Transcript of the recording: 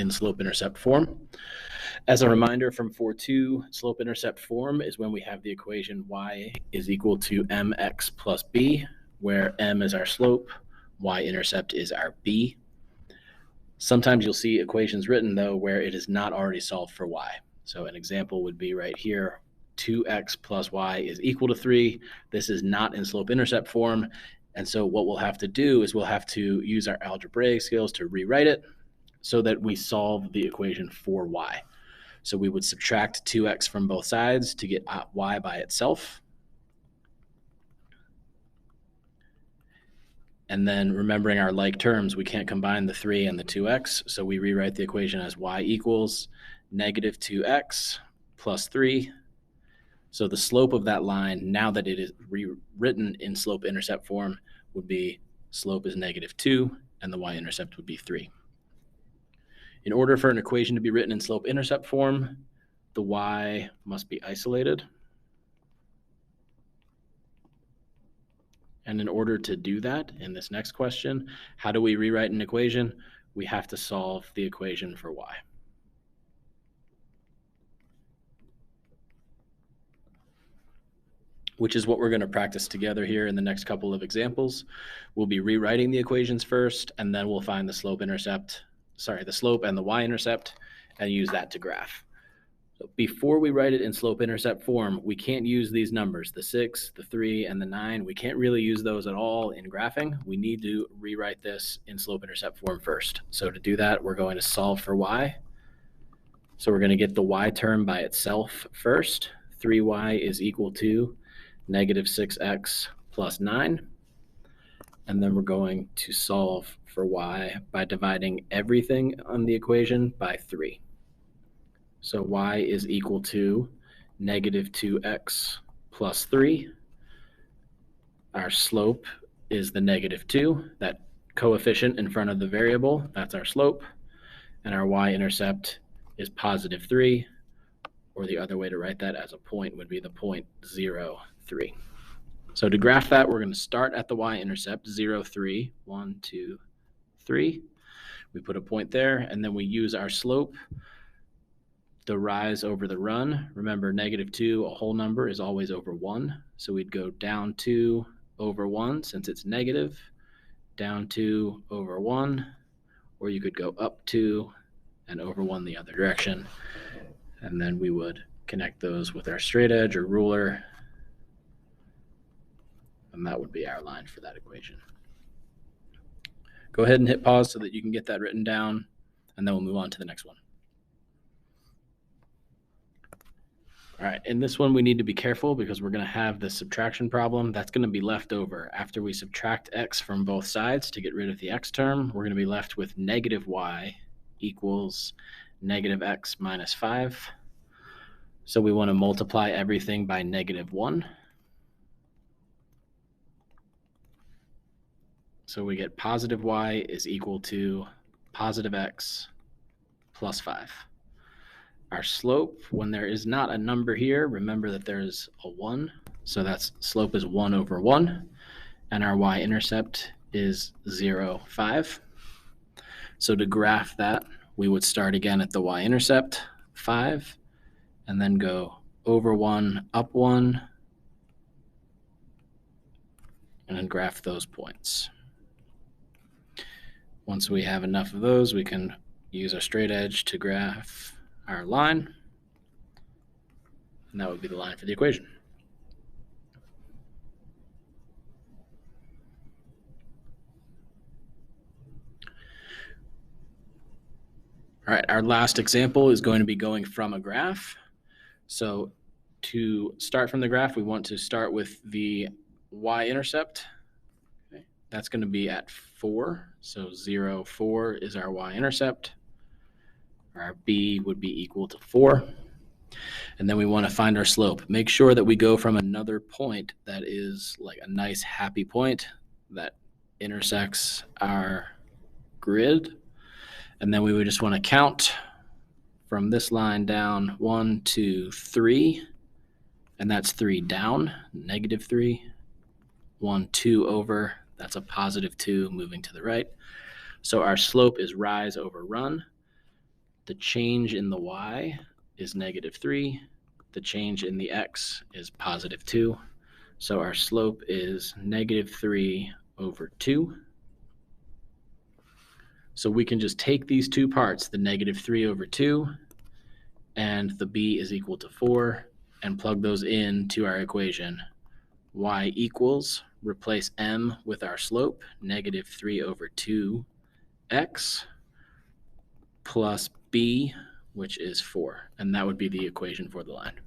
in slope-intercept form. As a reminder from 4.2, slope-intercept form is when we have the equation y is equal to mx plus b, where m is our slope, y-intercept is our b. Sometimes you'll see equations written, though, where it is not already solved for y. So an example would be right here, 2x plus y is equal to 3. This is not in slope-intercept form. And so what we'll have to do is we'll have to use our algebraic skills to rewrite it so that we solve the equation for y. So we would subtract 2x from both sides to get y by itself. And then remembering our like terms, we can't combine the 3 and the 2x, so we rewrite the equation as y equals negative 2x plus 3. So the slope of that line, now that it is rewritten in slope-intercept form, would be slope is negative 2, and the y-intercept would be 3. In order for an equation to be written in slope-intercept form, the y must be isolated. And in order to do that, in this next question, how do we rewrite an equation? We have to solve the equation for y. Which is what we're going to practice together here in the next couple of examples. We'll be rewriting the equations first, and then we'll find the slope and the y-intercept, and use that to graph. So before we write it in slope-intercept form, we can't use these numbers, the 6, the 3, and the 9. We can't really use those at all in graphing. We need to rewrite this in slope-intercept form first. So to do that, we're going to solve for y. So we're going to get the y term by itself first. 3y is equal to negative 6x plus 9. And then we're going to solve for y by dividing everything on the equation by 3. So y is equal to negative 2x plus 3. Our slope is the negative 2, that coefficient in front of the variable, that's our slope. And our y-intercept is positive 3, or the other way to write that as a point would be the point 0, 3. So to graph that, we're going to start at the y-intercept, 0, 3, 1, 2, 3. We put a point there, and then we use our slope, the rise over the run. Remember, negative 2, a whole number, is always over 1. So we'd go down 2 over 1 since it's negative, down 2 over 1, or you could go up 2 and over 1 the other direction. And then we would connect those with our straight edge or ruler, and that would be our line for that equation. Go ahead and hit pause so that you can get that written down, and then we'll move on to the next one. All right, in this one we need to be careful because we're going to have the subtraction problem. That's going to be left over. After we subtract x from both sides to get rid of the x term, we're going to be left with negative y equals negative x minus 5. So we want to multiply everything by negative 1. So we get positive y is equal to positive x plus 5. Our slope, when there is not a number here, remember that there's a 1. So that's slope is 1 over 1. And our y-intercept is 0, 5. So to graph that, we would start again at the y-intercept, 5, and then go over 1, up 1, and then graph those points. Once we have enough of those, we can use our straight edge to graph our line, and that would be the line for the equation. All right, our last example is going to be going from a graph. So to start from the graph, we want to start with the y-intercept. Okay. That's going to be at 4. So 0, 4 is our y-intercept. Our b would be equal to 4. And then we want to find our slope. Make sure that we go from another point that is like a nice happy point that intersects our grid. And then we would just want to count from this line down 1, 2, 3. And that's 3 down, negative 3. 1, 2 over, that's a positive 2 moving to the right. So our slope is rise over run. The change in the y is -3. The change in the x is +2. So our slope is -3 over 2. So we can just take these two parts, the -3 over 2 and the b is equal to 4, and plug those into our equation. Y equals, replace m with our slope, -3 over 2x, plus b, which is 4. And that would be the equation for the line.